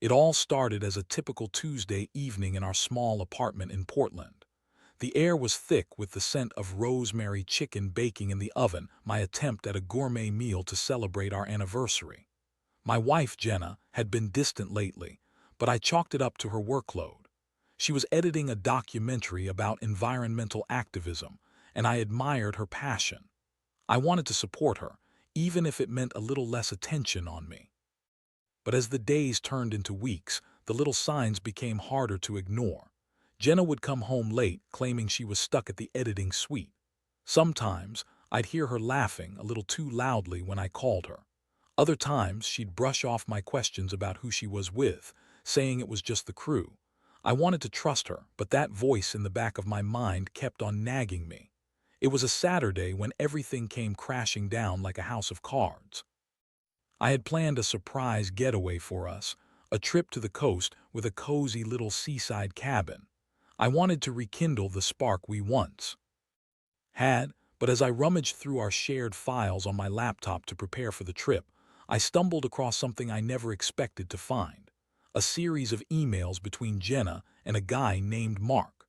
It all started as a typical Tuesday evening in our small apartment in Portland. The air was thick with the scent of rosemary chicken baking in the oven, my attempt at a gourmet meal to celebrate our anniversary. My wife, Jenna, had been distant lately, but I chalked it up to her workload. She was editing a documentary about environmental activism, and I admired her passion. I wanted to support her, even if it meant a little less attention on me. But as the days turned into weeks, the little signs became harder to ignore. Jenna would come home late, claiming she was stuck at the editing suite. Sometimes, I'd hear her laughing a little too loudly when I called her. Other times, she'd brush off my questions about who she was with, saying it was just the crew. I wanted to trust her, but that voice in the back of my mind kept on nagging me. It was a Saturday when everything came crashing down like a house of cards. I had planned a surprise getaway for us, a trip to the coast with a cozy little seaside cabin. I wanted to rekindle the spark we once had, but as I rummaged through our shared files on my laptop to prepare for the trip, I stumbled across something I never expected to find: a series of emails between Jenna and a guy named Mark.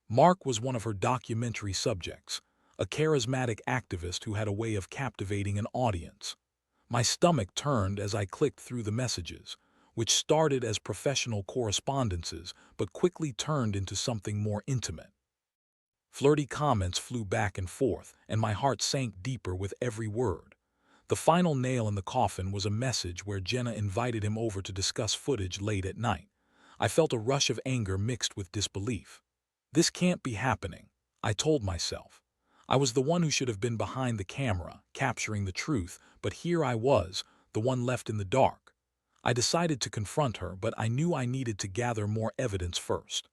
Mark was one of her documentary subjects, a charismatic activist who had a way of captivating an audience. My stomach turned as I clicked through the messages, which started as professional correspondences but quickly turned into something more intimate. Flirty comments flew back and forth, and my heart sank deeper with every word. The final nail in the coffin was a message where Jenna invited him over to discuss footage late at night. I felt a rush of anger mixed with disbelief. This can't be happening, I told myself. I was the one who should have been behind the camera, capturing the truth, but here I was, the one left in the dark. I decided to confront her, but I knew I needed to gather more evidence first.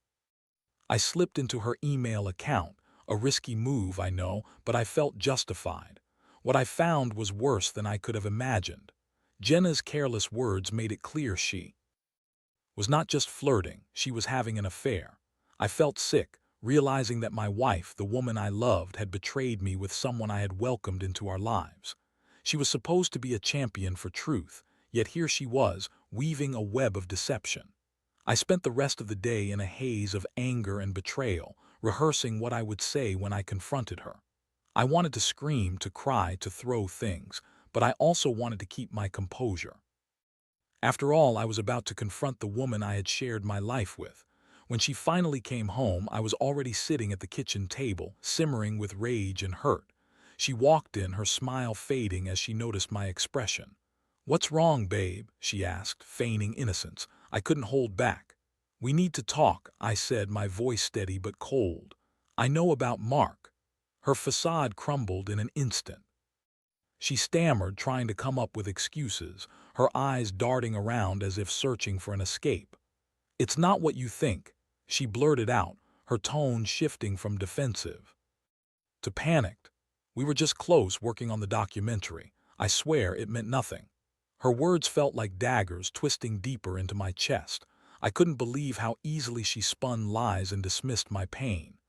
I slipped into her email account, a risky move, I know, but I felt justified. What I found was worse than I could have imagined. Jenna's careless words made it clear she was not just flirting, she was having an affair. I felt sick, realizing that my wife, the woman I loved, had betrayed me with someone I had welcomed into our lives. She was supposed to be a champion for truth, yet here she was, weaving a web of deception. I spent the rest of the day in a haze of anger and betrayal, rehearsing what I would say when I confronted her. I wanted to scream, to cry, to throw things, but I also wanted to keep my composure. After all, I was about to confront the woman I had shared my life with. When she finally came home, I was already sitting at the kitchen table, simmering with rage and hurt. She walked in, her smile fading as she noticed my expression. "What's wrong, babe?" she asked, feigning innocence. I couldn't hold back. "We need to talk," I said, my voice steady but cold. "I know about Mark." Her facade crumbled in an instant. She stammered, trying to come up with excuses, her eyes darting around as if searching for an escape. "It's not what you think," she blurted out, her tone shifting from defensive to panicked. "We were just close working on the documentary. I swear it meant nothing." Her words felt like daggers twisting deeper into my chest. I couldn't believe how easily she spun lies and dismissed my pain.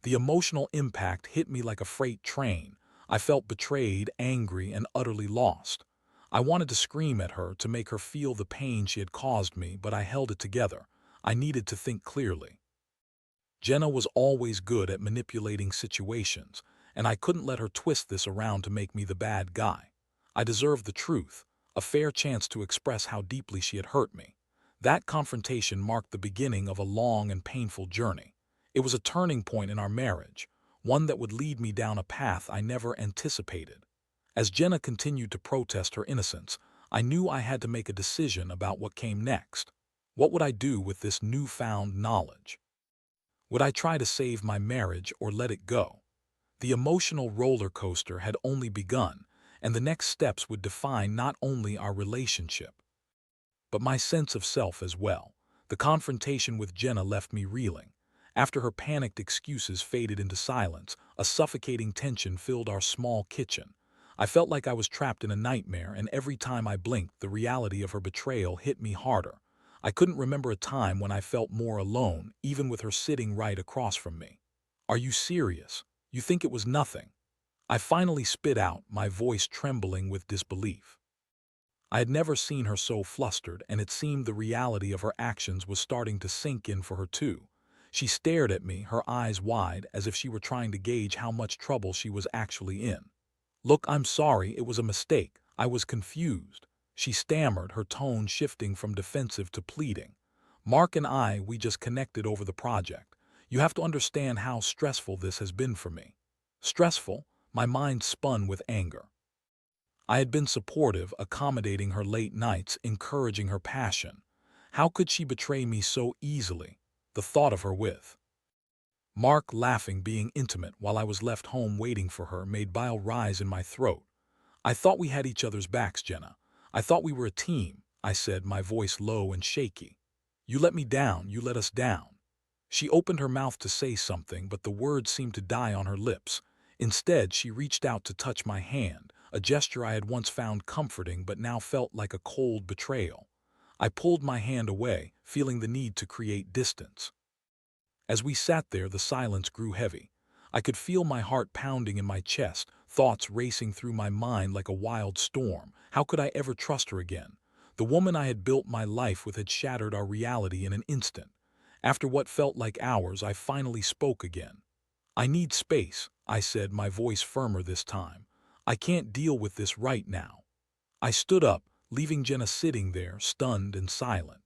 The emotional impact hit me like a freight train. I felt betrayed, angry, and utterly lost. I wanted to scream at her, to make her feel the pain she had caused me, but I held it together. I needed to think clearly. Jenna was always good at manipulating situations, and I couldn't let her twist this around to make me the bad guy. I deserved the truth, a fair chance to express how deeply she had hurt me. That confrontation marked the beginning of a long and painful journey. It was a turning point in our marriage, one that would lead me down a path I never anticipated. As Jenna continued to protest her innocence, I knew I had to make a decision about what came next. What would I do with this newfound knowledge? Would I try to save my marriage or let it go? The emotional roller coaster had only begun, and the next steps would define not only our relationship, but my sense of self as well. The confrontation with Jenna left me reeling. After her panicked excuses faded into silence, a suffocating tension filled our small kitchen. I felt like I was trapped in a nightmare, and every time I blinked, the reality of her betrayal hit me harder. I couldn't remember a time when I felt more alone, even with her sitting right across from me. "Are you serious? You think it was nothing?" I finally spit out, my voice trembling with disbelief. I had never seen her so flustered, and it seemed the reality of her actions was starting to sink in for her too. She stared at me, her eyes wide, as if she were trying to gauge how much trouble she was actually in. "Look, I'm sorry, it was a mistake. I was confused," she stammered, her tone shifting from defensive to pleading. "Mark and we just connected over the project. You have to understand how stressful this has been for me." Stressful? My mind spun with anger. I had been supportive, accommodating her late nights, encouraging her passion. How could she betray me so easily? The thought of her with Mark laughing, being intimate while I was left home waiting for her, made bile rise in my throat. "I thought we had each other's backs, Jenna. I thought we were a team," I said, my voice low and shaky. "You let me down, you let us down." She opened her mouth to say something, but the words seemed to die on her lips. Instead, she reached out to touch my hand, a gesture I had once found comforting but now felt like a cold betrayal. I pulled my hand away, feeling the need to create distance. As we sat there, the silence grew heavy. I could feel my heart pounding in my chest, thoughts racing through my mind like a wild storm. How could I ever trust her again? The woman I had built my life with had shattered our reality in an instant. After what felt like hours, I finally spoke again. "I need space," I said, my voice firmer this time. "I can't deal with this right now." I stood up, leaving Jenna sitting there, stunned and silent.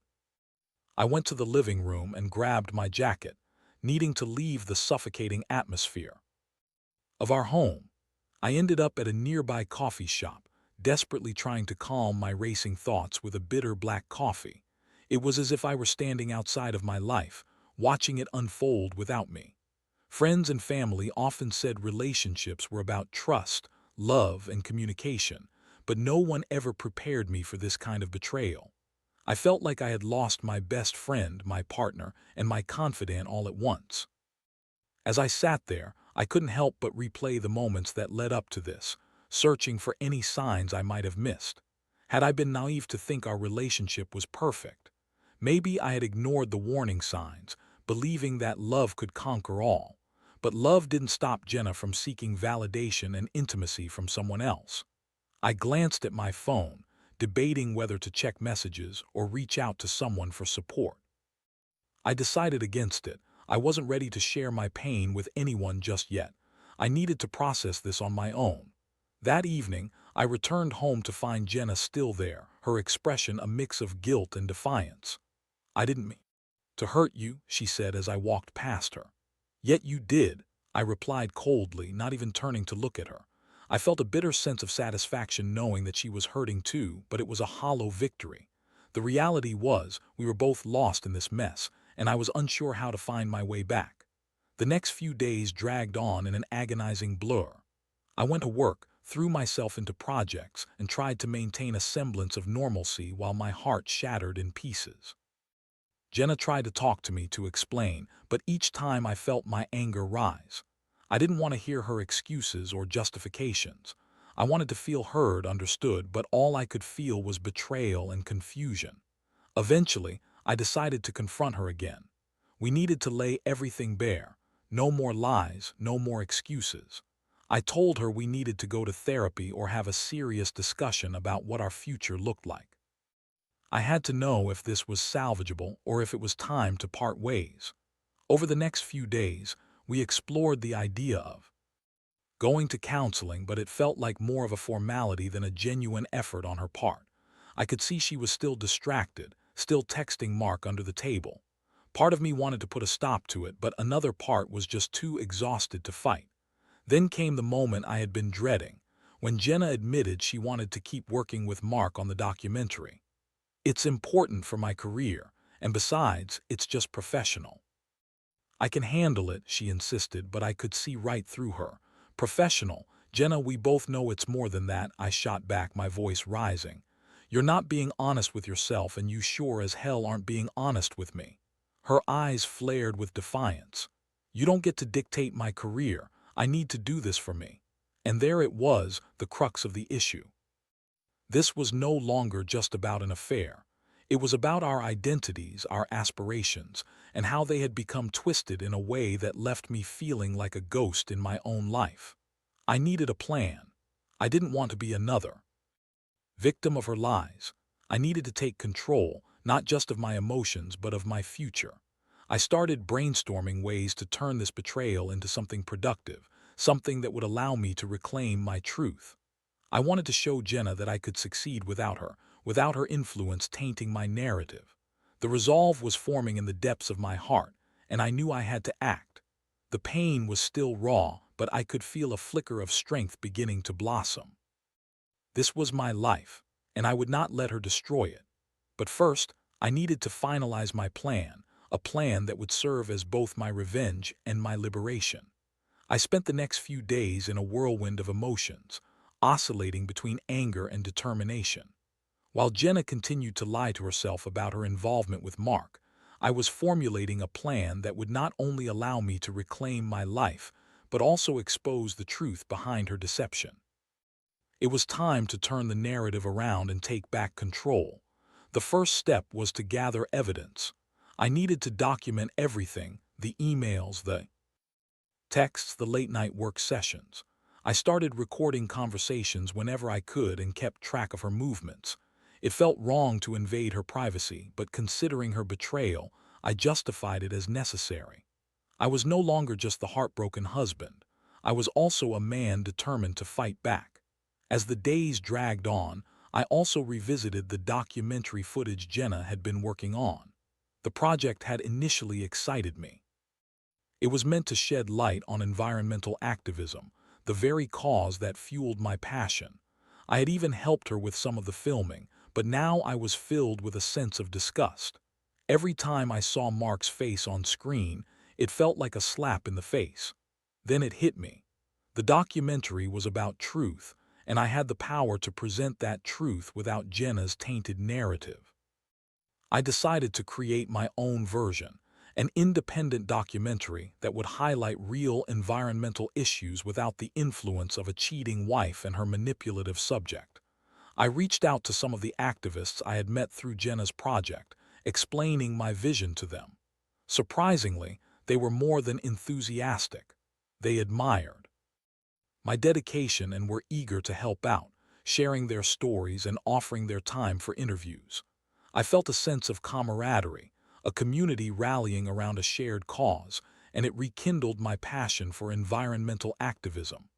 I went to the living room and grabbed my jacket, needing to leave the suffocating atmosphere of our home. I ended up at a nearby coffee shop, desperately trying to calm my racing thoughts with a bitter black coffee. It was as if I were standing outside of my life, watching it unfold without me. Friends and family often said relationships were about trust, love, and communication, but no one ever prepared me for this kind of betrayal. I felt like I had lost my best friend, my partner, and my confidant all at once. As I sat there, I couldn't help but replay the moments that led up to this, searching for any signs I might have missed. Had I been naive to think our relationship was perfect? Maybe I had ignored the warning signs, believing that love could conquer all. But love didn't stop Jenna from seeking validation and intimacy from someone else. I glanced at my phone, debating whether to check messages or reach out to someone for support. I decided against it. I wasn't ready to share my pain with anyone just yet. I needed to process this on my own. That evening, I returned home to find Jenna still there, her expression a mix of guilt and defiance. "I didn't mean to hurt you," she said as I walked past her. "Yet you did," I replied coldly, not even turning to look at her. I felt a bitter sense of satisfaction knowing that she was hurting too, but it was a hollow victory. The reality was, we were both lost in this mess, and I was unsure how to find my way back. The next few days dragged on in an agonizing blur. I went to work, threw myself into projects, and tried to maintain a semblance of normalcy while my heart shattered in pieces. Jenna tried to talk to me, to explain, but each time I felt my anger rise. I didn't want to hear her excuses or justifications. I wanted to feel heard, understood, but all I could feel was betrayal and confusion. Eventually, I decided to confront her again. We needed to lay everything bare. No more lies, no more excuses. I told her we needed to go to therapy or have a serious discussion about what our future looked like. I had to know if this was salvageable or if it was time to part ways. Over the next few days, we explored the idea of going to counseling, but it felt like more of a formality than a genuine effort on her part. I could see she was still distracted, still texting Mark under the table. Part of me wanted to put a stop to it, but another part was just too exhausted to fight. Then came the moment I had been dreading, when Jenna admitted she wanted to keep working with Mark on the documentary. "It's important for my career, and besides, it's just professional." "I can handle it," she insisted, but I could see right through her. "Professional? Jenna, we both know it's more than that," I shot back, my voice rising. "You're not being honest with yourself, and you sure as hell aren't being honest with me." Her eyes flared with defiance. "You don't get to dictate my career. I need to do this for me." And there it was, the crux of the issue. This was no longer just about an affair. It was about our identities, our aspirations, and how they had become twisted in a way that left me feeling like a ghost in my own life. I needed a plan. I didn't want to be another victim of her lies. I needed to take control, not just of my emotions, but of my future. I started brainstorming ways to turn this betrayal into something productive, something that would allow me to reclaim my truth. I wanted to show Jenna that I could succeed without her influence tainting my narrative. The resolve was forming in the depths of my heart, and I knew I had to act. The pain was still raw, but I could feel a flicker of strength beginning to blossom. This was my life, and I would not let her destroy it. But first, I needed to finalize my plan, a plan that would serve as both my revenge and my liberation. I spent the next few days in a whirlwind of emotions, oscillating between anger and determination. While Jenna continued to lie to herself about her involvement with Mark, I was formulating a plan that would not only allow me to reclaim my life, but also expose the truth behind her deception. It was time to turn the narrative around and take back control. The first step was to gather evidence. I needed to document everything: the emails, the texts, the late-night work sessions. I started recording conversations whenever I could and kept track of her movements. It felt wrong to invade her privacy, but considering her betrayal, I justified it as necessary. I was no longer just the heartbroken husband. I was also a man determined to fight back. As the days dragged on, I also revisited the documentary footage Jenna had been working on. The project had initially excited me. It was meant to shed light on environmental activism, the very cause that fueled my passion. I had even helped her with some of the filming, but now I was filled with a sense of disgust. Every time I saw Mark's face on screen, it felt like a slap in the face. Then it hit me. The documentary was about truth, and I had the power to present that truth without Jenna's tainted narrative. I decided to create my own version, an independent documentary that would highlight real environmental issues without the influence of a cheating wife and her manipulative subject. I reached out to some of the activists I had met through Jenna's project, explaining my vision to them. Surprisingly, they were more than enthusiastic. They admired my dedication and were eager to help out, sharing their stories and offering their time for interviews. I felt a sense of camaraderie, a community rallying around a shared cause, and it rekindled my passion for environmental activism.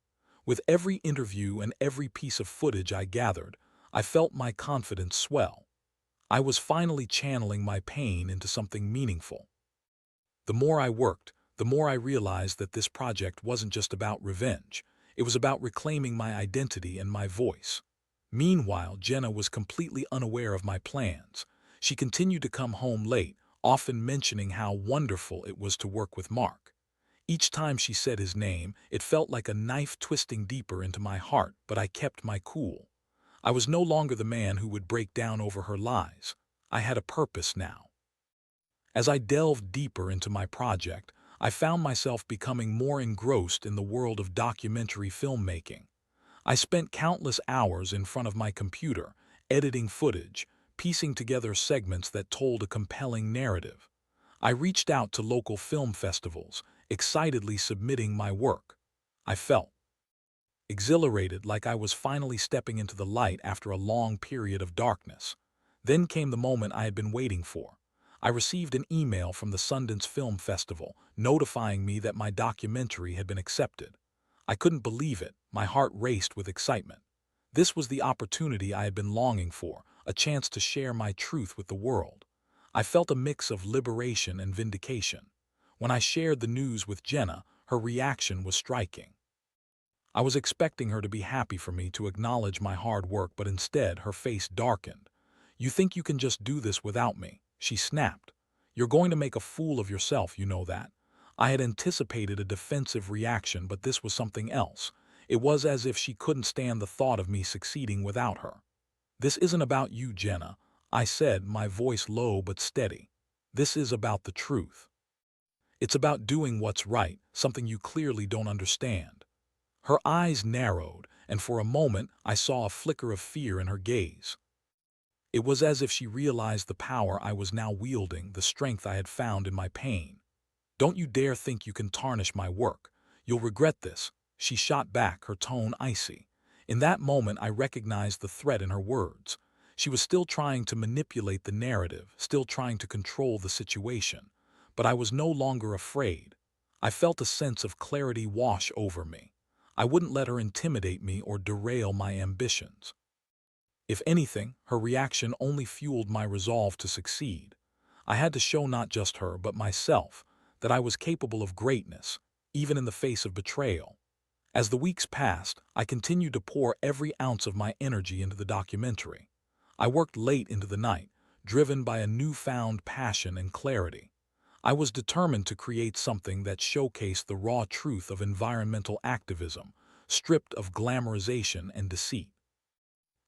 With every interview and every piece of footage I gathered, I felt my confidence swell. I was finally channeling my pain into something meaningful. The more I worked, the more I realized that this project wasn't just about revenge. It was about reclaiming my identity and my voice. Meanwhile, Jenna was completely unaware of my plans. She continued to come home late, often mentioning how wonderful it was to work with Mark. Each time she said his name, it felt like a knife twisting deeper into my heart, but I kept my cool. I was no longer the man who would break down over her lies. I had a purpose now. As I delved deeper into my project, I found myself becoming more engrossed in the world of documentary filmmaking. I spent countless hours in front of my computer, editing footage, piecing together segments that told a compelling narrative. I reached out to local film festivals, excitedly submitting my work. I felt exhilarated, like I was finally stepping into the light after a long period of darkness. Then came the moment I had been waiting for. I received an email from the Sundance Film Festival notifying me that my documentary had been accepted. I couldn't believe it. My heart raced with excitement. This was the opportunity I had been longing for, a chance to share my truth with the world. I felt a mix of liberation and vindication. When I shared the news with Jenna, her reaction was striking. I was expecting her to be happy for me, to acknowledge my hard work, but instead her face darkened. "You think you can just do this without me?" she snapped. "You're going to make a fool of yourself, you know that." I had anticipated a defensive reaction, but this was something else. It was as if she couldn't stand the thought of me succeeding without her. "This isn't about you, Jenna," I said, my voice low but steady. "This is about the truth. It's about doing what's right, something you clearly don't understand." Her eyes narrowed, and for a moment I saw a flicker of fear in her gaze. It was as if she realized the power I was now wielding, the strength I had found in my pain. "Don't you dare think you can tarnish my work. You'll regret this," she shot back, her tone icy. In that moment, I recognized the threat in her words. She was still trying to manipulate the narrative, still trying to control the situation. But I was no longer afraid. I felt a sense of clarity wash over me. I wouldn't let her intimidate me or derail my ambitions. If anything, her reaction only fueled my resolve to succeed. I had to show not just her, but myself, that I was capable of greatness, even in the face of betrayal. As the weeks passed, I continued to pour every ounce of my energy into the documentary. I worked late into the night, driven by a newfound passion and clarity. I was determined to create something that showcased the raw truth of environmental activism, stripped of glamorization and deceit.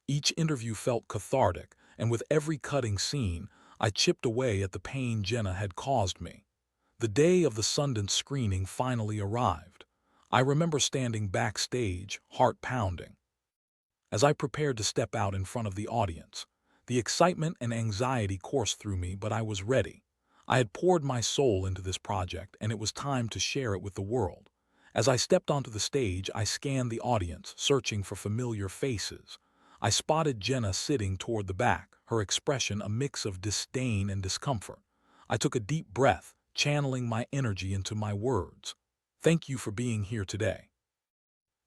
Each interview felt cathartic, and with every cutting scene, I chipped away at the pain Jenna had caused me. The day of the Sundance screening finally arrived. I remember standing backstage, heart pounding. As I prepared to step out in front of the audience, the excitement and anxiety coursed through me, but I was ready. I had poured my soul into this project, and it was time to share it with the world. As I stepped onto the stage, I scanned the audience, searching for familiar faces. I spotted Jenna sitting toward the back, her expression a mix of disdain and discomfort. I took a deep breath, channeling my energy into my words. Thank you for being here today.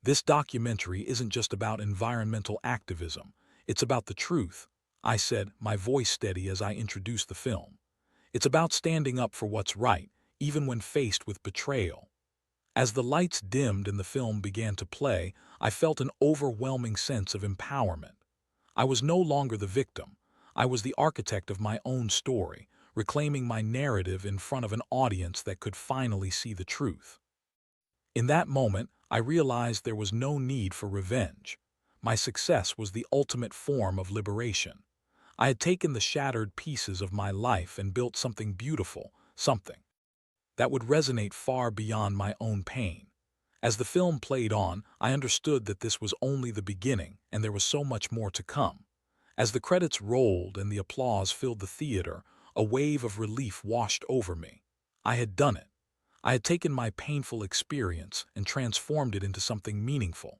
This documentary isn't just about environmental activism, it's about the truth, I said, my voice steady as I introduced the film. It's about standing up for what's right, even when faced with betrayal. As the lights dimmed and the film began to play, I felt an overwhelming sense of empowerment. I was no longer the victim. I was the architect of my own story, reclaiming my narrative in front of an audience that could finally see the truth. In that moment, I realized there was no need for revenge. My success was the ultimate form of liberation. I had taken the shattered pieces of my life and built something beautiful, something that would resonate far beyond my own pain. As the film played on, I understood that this was only the beginning and there was so much more to come. As the credits rolled and the applause filled the theater, a wave of relief washed over me. I had done it. I had taken my painful experience and transformed it into something meaningful.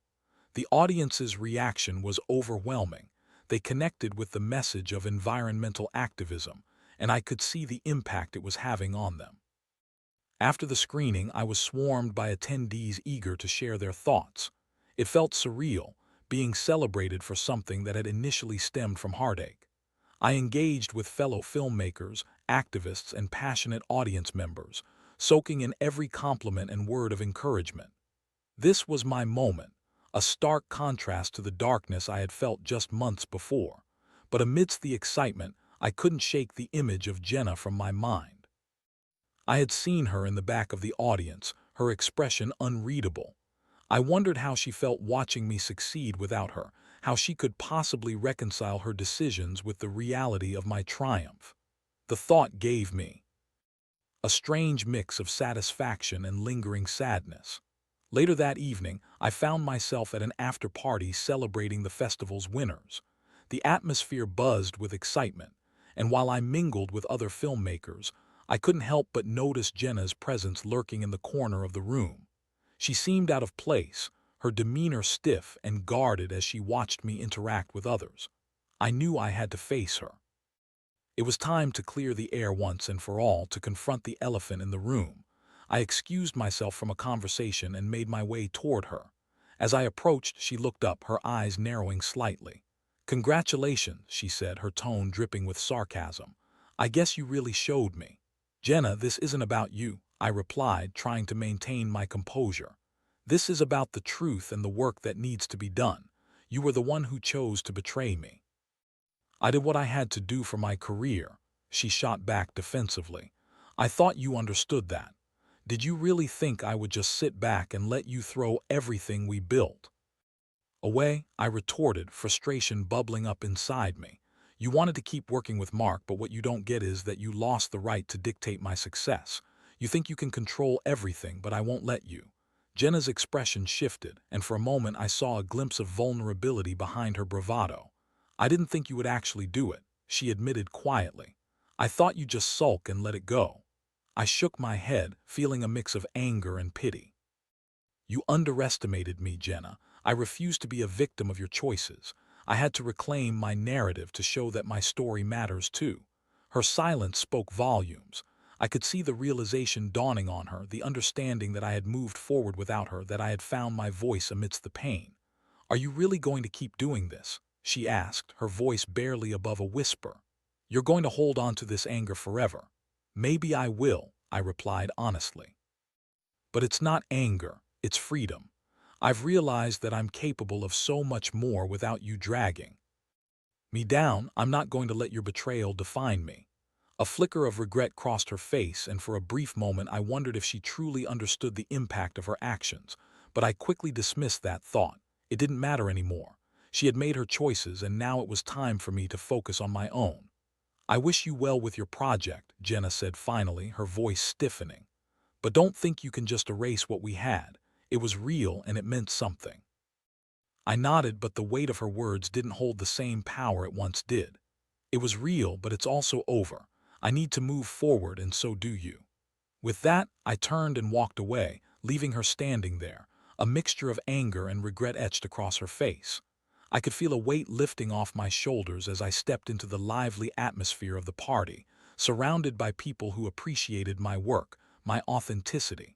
The audience's reaction was overwhelming. They connected with the message of environmental activism, and I could see the impact it was having on them. After the screening, I was swarmed by attendees eager to share their thoughts. It felt surreal, being celebrated for something that had initially stemmed from heartache. I engaged with fellow filmmakers, activists, and passionate audience members, soaking in every compliment and word of encouragement. This was my moment, a stark contrast to the darkness I had felt just months before. But amidst the excitement, I couldn't shake the image of Jenna from my mind. I had seen her in the back of the audience, her expression unreadable. I wondered how she felt watching me succeed without her, how she could possibly reconcile her decisions with the reality of my triumph. The thought gave me a strange mix of satisfaction and lingering sadness. Later that evening, I found myself at an after-party celebrating the festival's winners. The atmosphere buzzed with excitement, and while I mingled with other filmmakers, I couldn't help but notice Jenna's presence lurking in the corner of the room. She seemed out of place, her demeanor stiff and guarded as she watched me interact with others. I knew I had to face her. It was time to clear the air once and for all, to confront the elephant in the room. I excused myself from a conversation and made my way toward her. As I approached, she looked up, her eyes narrowing slightly. "Congratulations," she said, her tone dripping with sarcasm. "I guess you really showed me." "Jenna, this isn't about you," I replied, trying to maintain my composure. "This is about the truth and the work that needs to be done. You were the one who chose to betray me." "I did what I had to do for my career," she shot back defensively. "I thought you understood that. Did you really think I would just sit back and let you throw everything we built away?" I retorted, frustration bubbling up inside me. "You wanted to keep working with Mark, but what you don't get is that you lost the right to dictate my success. You think you can control everything, but I won't let you." Jenna's expression shifted, and for a moment I saw a glimpse of vulnerability behind her bravado. "I didn't think you would actually do it," she admitted quietly. "I thought you'd just sulk and let it go." I shook my head, feeling a mix of anger and pity. "You underestimated me, Jenna. I refuse to be a victim of your choices. I had to reclaim my narrative to show that my story matters too. Her silence spoke volumes. I could see the realization dawning on her, the understanding that I had moved forward without her, that I had found my voice amidst the pain. "Are you really going to keep doing this?" she asked, her voice barely above a whisper. "You're going to hold on to this anger forever?" "Maybe I will," I replied honestly. "But it's not anger, it's freedom. I've realized that I'm capable of so much more without you dragging me down. I'm not going to let your betrayal define me." A flicker of regret crossed her face, and for a brief moment I wondered if she truly understood the impact of her actions. But I quickly dismissed that thought. It didn't matter anymore. She had made her choices, and now it was time for me to focus on my own. "I wish you well with your project," Jenna said finally, her voice stiffening. "But don't think you can just erase what we had. It was real and it meant something." I nodded, but the weight of her words didn't hold the same power it once did. "It was real, but it's also over. I need to move forward, and so do you." With that, I turned and walked away, leaving her standing there, a mixture of anger and regret etched across her face. I could feel a weight lifting off my shoulders as I stepped into the lively atmosphere of the party, surrounded by people who appreciated my work, my authenticity.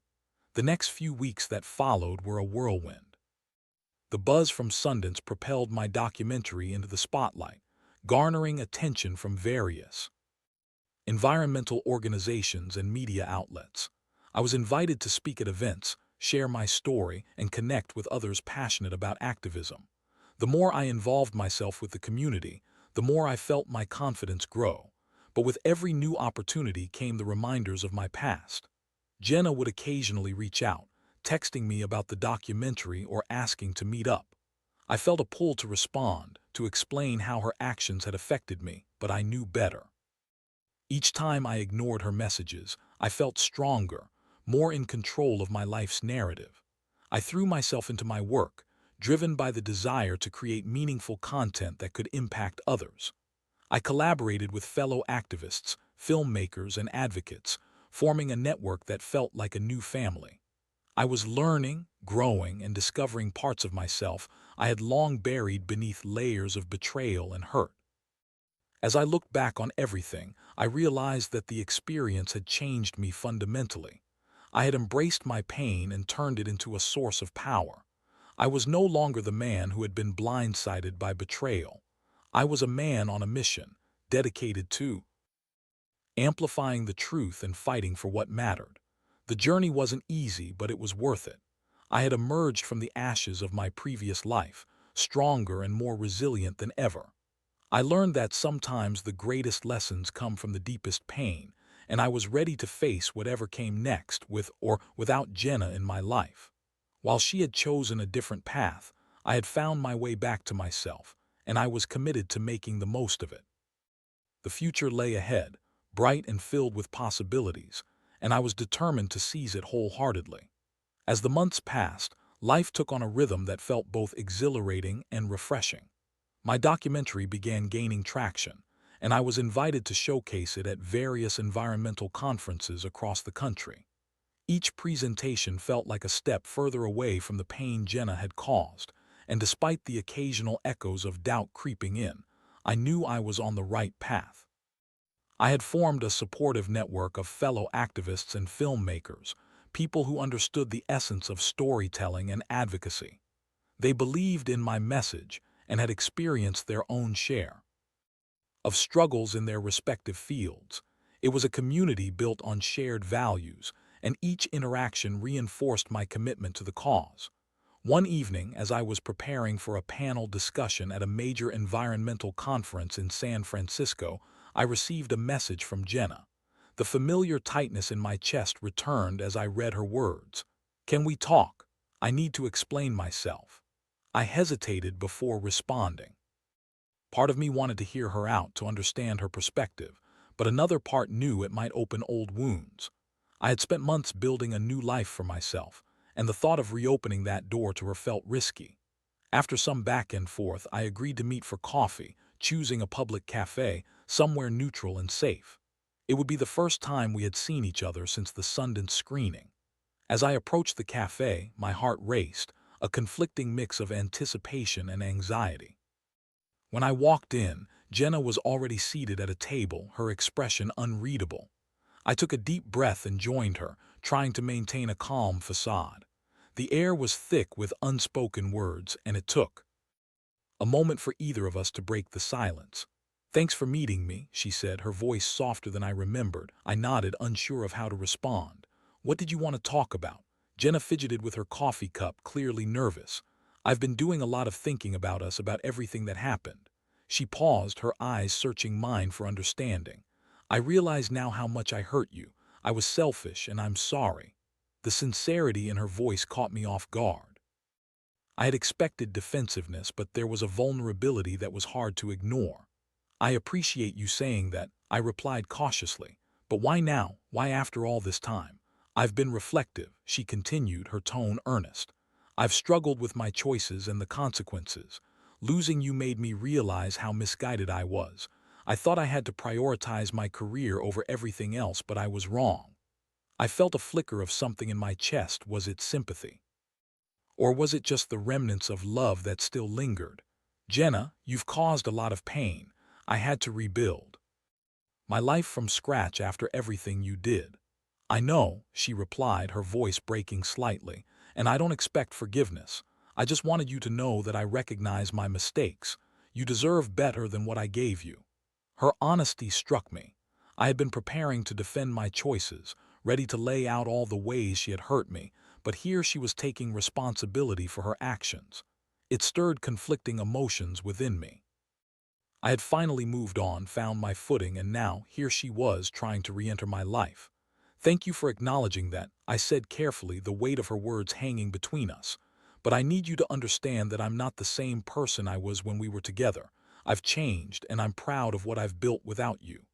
The next few weeks that followed were a whirlwind. The buzz from Sundance propelled my documentary into the spotlight, garnering attention from various environmental organizations and media outlets. I was invited to speak at events, share my story, and connect with others passionate about activism. The more I involved myself with the community, the more I felt my confidence grow. But with every new opportunity came the reminders of my past. Jenna would occasionally reach out, texting me about the documentary or asking to meet up. I felt a pull to respond, to explain how her actions had affected me, but I knew better. Each time I ignored her messages, I felt stronger, more in control of my life's narrative. I threw myself into my work, driven by the desire to create meaningful content that could impact others. I collaborated with fellow activists, filmmakers, and advocates, forming a network that felt like a new family. I was learning, growing, and discovering parts of myself I had long buried beneath layers of betrayal and hurt. As I looked back on everything, I realized that the experience had changed me fundamentally. I had embraced my pain and turned it into a source of power. I was no longer the man who had been blindsided by betrayal. I was a man on a mission, dedicated to amplifying the truth and fighting for what mattered. The journey wasn't easy, but it was worth it. I had emerged from the ashes of my previous life, stronger and more resilient than ever. I learned that sometimes the greatest lessons come from the deepest pain, and I was ready to face whatever came next, with or without Jenna in my life. While she had chosen a different path, I had found my way back to myself, and I was committed to making the most of it. The future lay ahead, bright and filled with possibilities, and I was determined to seize it wholeheartedly. As the months passed, life took on a rhythm that felt both exhilarating and refreshing. My documentary began gaining traction, and I was invited to showcase it at various environmental conferences across the country. Each presentation felt like a step further away from the pain Jenna had caused, and despite the occasional echoes of doubt creeping in, I knew I was on the right path. I had formed a supportive network of fellow activists and filmmakers, people who understood the essence of storytelling and advocacy. They believed in my message and had experienced their own share of struggles in their respective fields. It was a community built on shared values, and each interaction reinforced my commitment to the cause. One evening, as I was preparing for a panel discussion at a major environmental conference in San Francisco, I received a message from Jenna. The familiar tightness in my chest returned as I read her words. "Can we talk? I need to explain myself." I hesitated before responding. Part of me wanted to hear her out, to understand her perspective, but another part knew it might open old wounds. I had spent months building a new life for myself, and the thought of reopening that door to her felt risky. After some back and forth, I agreed to meet for coffee, choosing a public cafe, somewhere neutral and safe. It would be the first time we had seen each other since the Sundance screening. As I approached the cafe, my heart raced. a conflicting mix of anticipation and anxiety. When I walked in, Jenna was already seated at a table, her expression unreadable. I took a deep breath and joined her, trying to maintain a calm facade. The air was thick with unspoken words, and it took a moment for either of us to break the silence. "Thanks for meeting me," she said, her voice softer than I remembered. I nodded, unsure of how to respond. "What did you want to talk about?" Jenna fidgeted with her coffee cup, clearly nervous. "I've been doing a lot of thinking about us, about everything that happened." She paused, her eyes searching mine for understanding. "I realize now how much I hurt you. I was selfish, and I'm sorry." The sincerity in her voice caught me off guard. I had expected defensiveness, but there was a vulnerability that was hard to ignore. "I appreciate you saying that," I replied cautiously. "But why now? Why after all this time?" "I've been reflective," she continued, her tone earnest. "I've struggled with my choices and the consequences. Losing you made me realize how misguided I was. I thought I had to prioritize my career over everything else, but I was wrong." I felt a flicker of something in my chest. Was it sympathy? Or was it just the remnants of love that still lingered? "Jenna, you've caused a lot of pain. I had to rebuild my life from scratch after everything you did." "I know," she replied, her voice breaking slightly, "and I don't expect forgiveness. I just wanted you to know that I recognize my mistakes. You deserve better than what I gave you." Her honesty struck me. I had been preparing to defend my choices, ready to lay out all the ways she had hurt me, but here she was taking responsibility for her actions. It stirred conflicting emotions within me. I had finally moved on, found my footing, and now here she was trying to re-enter my life. "Thank you for acknowledging that," I said carefully, the weight of her words hanging between us. "But I need you to understand that I'm not the same person I was when we were together. I've changed, and I'm proud of what I've built without you."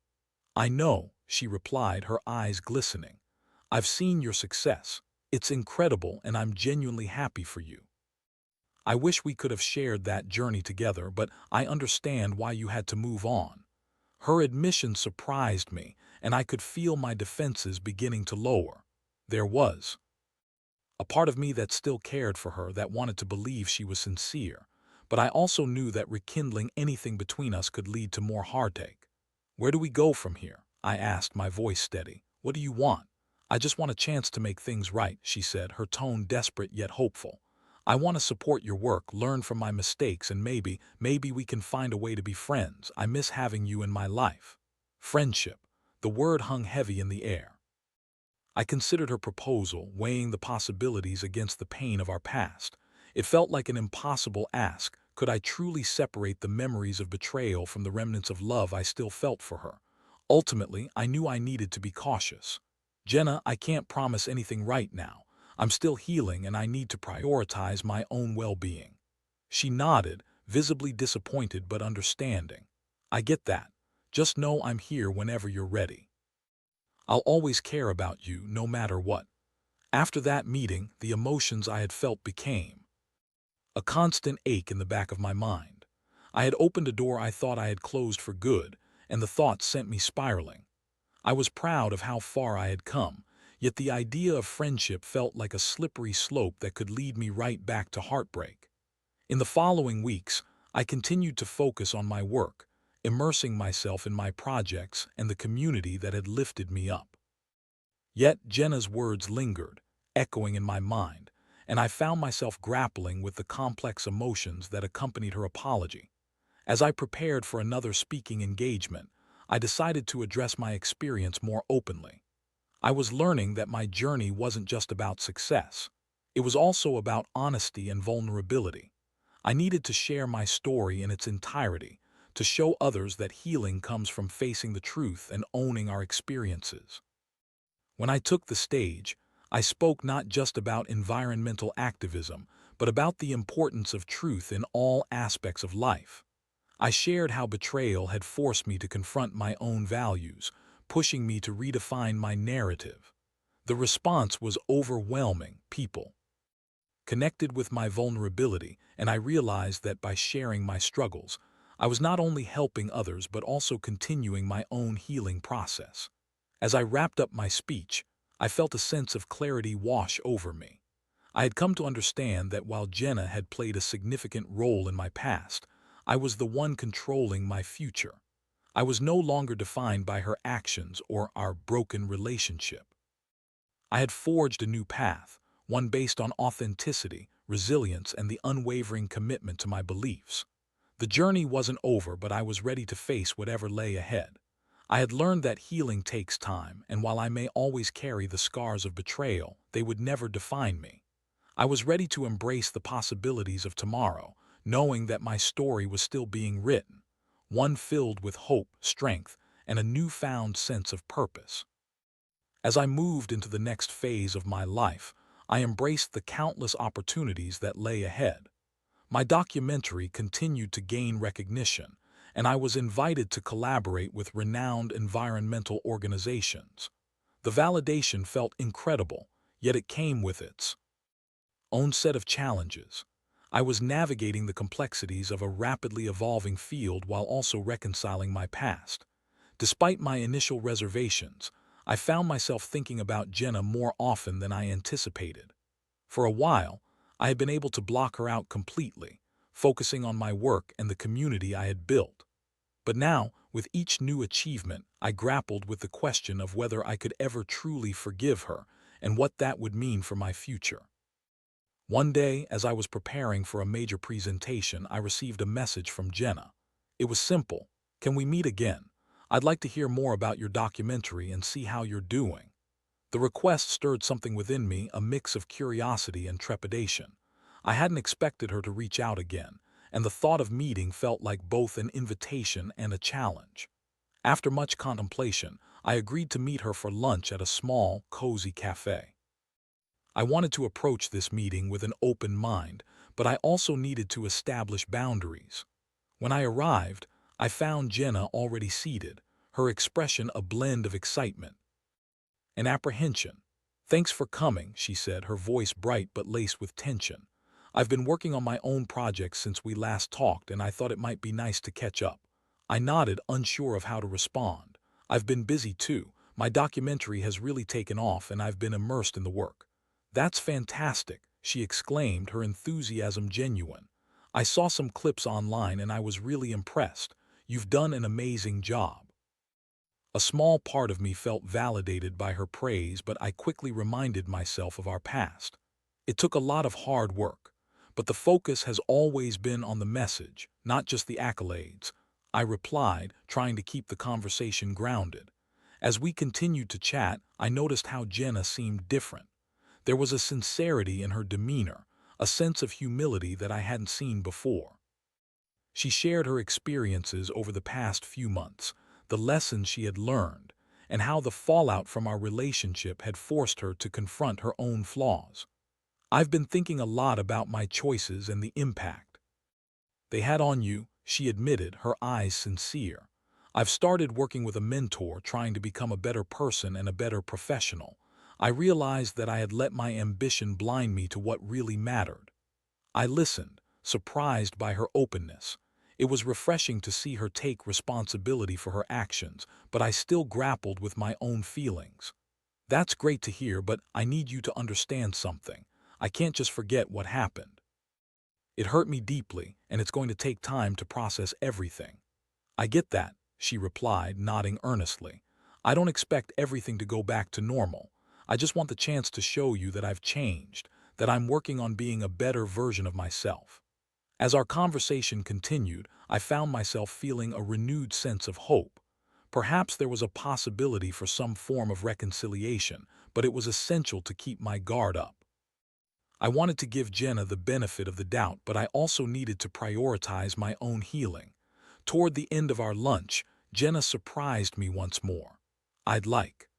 "I know," she replied, her eyes glistening. "I've seen your success. It's incredible, and I'm genuinely happy for you. I wish we could have shared that journey together, but I understand why you had to move on." Her admission surprised me, and I could feel my defenses beginning to lower. There was a part of me that still cared for her, that wanted to believe she was sincere, but I also knew that rekindling anything between us could lead to more heartache. "Where do we go from here?" I asked, my voice steady. "What do you want?" "I just want a chance to make things right," she said, her tone desperate yet hopeful. "I want to support your work, learn from my mistakes, and maybe we can find a way to be friends. I miss having you in my life." Friendship. The word hung heavy in the air. I considered her proposal, weighing the possibilities against the pain of our past. It felt like an impossible ask. Could I truly separate the memories of betrayal from the remnants of love I still felt for her? Ultimately, I knew I needed to be cautious. "Jenna, I can't promise anything right now. I'm still healing, and I need to prioritize my own well-being." She nodded, visibly disappointed but understanding. "I get that. Just know I'm here whenever you're ready. I'll always care about you, no matter what." After that meeting, the emotions I had felt became a constant ache in the back of my mind. I had opened a door I thought I had closed for good, and the thought sent me spiraling. I was proud of how far I had come, yet the idea of friendship felt like a slippery slope that could lead me right back to heartbreak. In the following weeks, I continued to focus on my work, immersing myself in my projects and the community that had lifted me up. Yet Jenna's words lingered, echoing in my mind, and I found myself grappling with the complex emotions that accompanied her apology. As I prepared for another speaking engagement, I decided to address my experience more openly. I was learning that my journey wasn't just about success. It was also about honesty and vulnerability. I needed to share my story in its entirety, to show others that healing comes from facing the truth and owning our experiences. When I took the stage, I spoke not just about environmental activism, but about the importance of truth in all aspects of life. I shared how betrayal had forced me to confront my own values, pushing me to redefine my narrative. The response was overwhelming. People connected with my vulnerability, and I realized that by sharing my struggles, I was not only helping others but also continuing my own healing process. As I wrapped up my speech, I felt a sense of clarity wash over me. I had come to understand that while Jenna had played a significant role in my past, I was the one controlling my future. I was no longer defined by her actions or our broken relationship. I had forged a new path, one based on authenticity, resilience, and the unwavering commitment to my beliefs. The journey wasn't over, but I was ready to face whatever lay ahead. I had learned that healing takes time, and while I may always carry the scars of betrayal, they would never define me. I was ready to embrace the possibilities of tomorrow, knowing that my story was still being written, one filled with hope, strength, and a newfound sense of purpose. As I moved into the next phase of my life, I embraced the countless opportunities that lay ahead. My documentary continued to gain recognition, and I was invited to collaborate with renowned environmental organizations. The validation felt incredible, yet it came with its own set of challenges. I was navigating the complexities of a rapidly evolving field while also reconciling my past. Despite my initial reservations, I found myself thinking about Jenna more often than I anticipated. For a while, I had been able to block her out completely, focusing on my work and the community I had built. But now, with each new achievement, I grappled with the question of whether I could ever truly forgive her and what that would mean for my future. One day, as I was preparing for a major presentation, I received a message from Jenna. It was simple. "Can we meet again? I'd like to hear more about your documentary and see how you're doing." The request stirred something within me, a mix of curiosity and trepidation. I hadn't expected her to reach out again, and the thought of meeting felt like both an invitation and a challenge. After much contemplation, I agreed to meet her for lunch at a small, cozy cafe. I wanted to approach this meeting with an open mind, but I also needed to establish boundaries. When I arrived, I found Jenna already seated, her expression a blend of excitement and apprehension. "Thanks for coming," she said, her voice bright but laced with tension. "I've been working on my own projects since we last talked, and I thought it might be nice to catch up." I nodded, unsure of how to respond. "I've been busy too. My documentary has really taken off, and I've been immersed in the work." "That's fantastic," she exclaimed, her enthusiasm genuine. "I saw some clips online and I was really impressed. You've done an amazing job." A small part of me felt validated by her praise, but I quickly reminded myself of our past. It took a lot of hard work, but the focus has always been on the message, not just the accolades. I replied, trying to keep the conversation grounded. As we continued to chat, I noticed how Jenna seemed different. There was a sincerity in her demeanor, a sense of humility that I hadn't seen before. She shared her experiences over the past few months, the lessons she had learned, and how the fallout from our relationship had forced her to confront her own flaws. "I've been thinking a lot about my choices and the impact they had on you," she admitted, her eyes sincere. "I've started working with a mentor, trying to become a better person and a better professional. I realized that I had let my ambition blind me to what really mattered." I listened, surprised by her openness. It was refreshing to see her take responsibility for her actions, but I still grappled with my own feelings. "That's great to hear, but I need you to understand something. I can't just forget what happened. It hurt me deeply, and it's going to take time to process everything." "I get that," she replied, nodding earnestly. "I don't expect everything to go back to normal. I just want the chance to show you that I've changed, that I'm working on being a better version of myself." As our conversation continued, I found myself feeling a renewed sense of hope. Perhaps there was a possibility for some form of reconciliation, but it was essential to keep my guard up. I wanted to give Jenna the benefit of the doubt, but I also needed to prioritize my own healing. Toward the end of our lunch, Jenna surprised me once more. "I'd like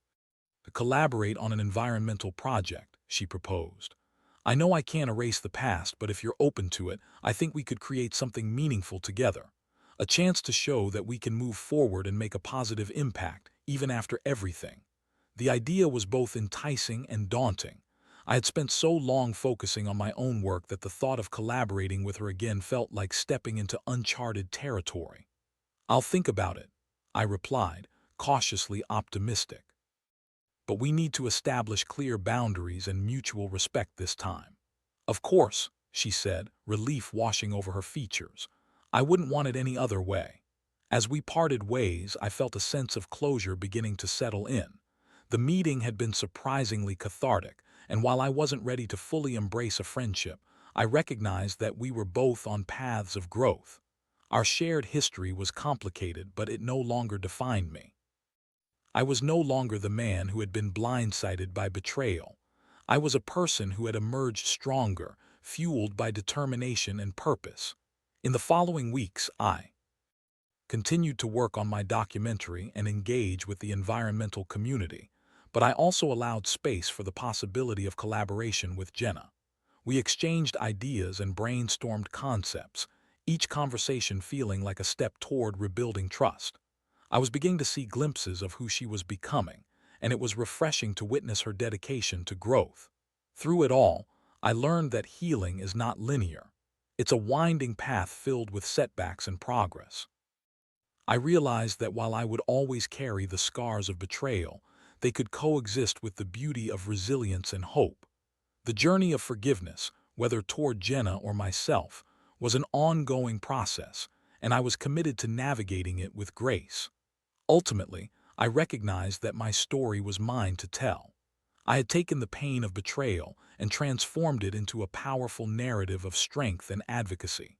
to collaborate on an environmental project," she proposed. "I know I can't erase the past, but if you're open to it, I think we could create something meaningful together. A chance to show that we can move forward and make a positive impact, even after everything." The idea was both enticing and daunting. I had spent so long focusing on my own work that the thought of collaborating with her again felt like stepping into uncharted territory. "I'll think about it," I replied, cautiously optimistic. "But we need to establish clear boundaries and mutual respect this time." "Of course," she said, relief washing over her features. "I wouldn't want it any other way." As we parted ways, I felt a sense of closure beginning to settle in. The meeting had been surprisingly cathartic, and while I wasn't ready to fully embrace a friendship, I recognized that we were both on paths of growth. Our shared history was complicated, but it no longer defined me. I was no longer the man who had been blindsided by betrayal. I was a person who had emerged stronger, fueled by determination and purpose. In the following weeks, I continued to work on my documentary and engage with the environmental community, but I also allowed space for the possibility of collaboration with Jenna. We exchanged ideas and brainstormed concepts, each conversation feeling like a step toward rebuilding trust. I was beginning to see glimpses of who she was becoming, and it was refreshing to witness her dedication to growth. Through it all, I learned that healing is not linear. It's a winding path filled with setbacks and progress. I realized that while I would always carry the scars of betrayal, they could coexist with the beauty of resilience and hope. The journey of forgiveness, whether toward Jenna or myself, was an ongoing process, and I was committed to navigating it with grace. Ultimately, I recognized that my story was mine to tell. I had taken the pain of betrayal and transformed it into a powerful narrative of strength and advocacy.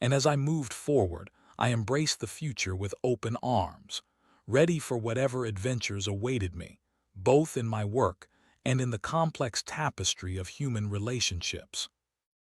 And as I moved forward, I embraced the future with open arms, ready for whatever adventures awaited me, both in my work and in the complex tapestry of human relationships.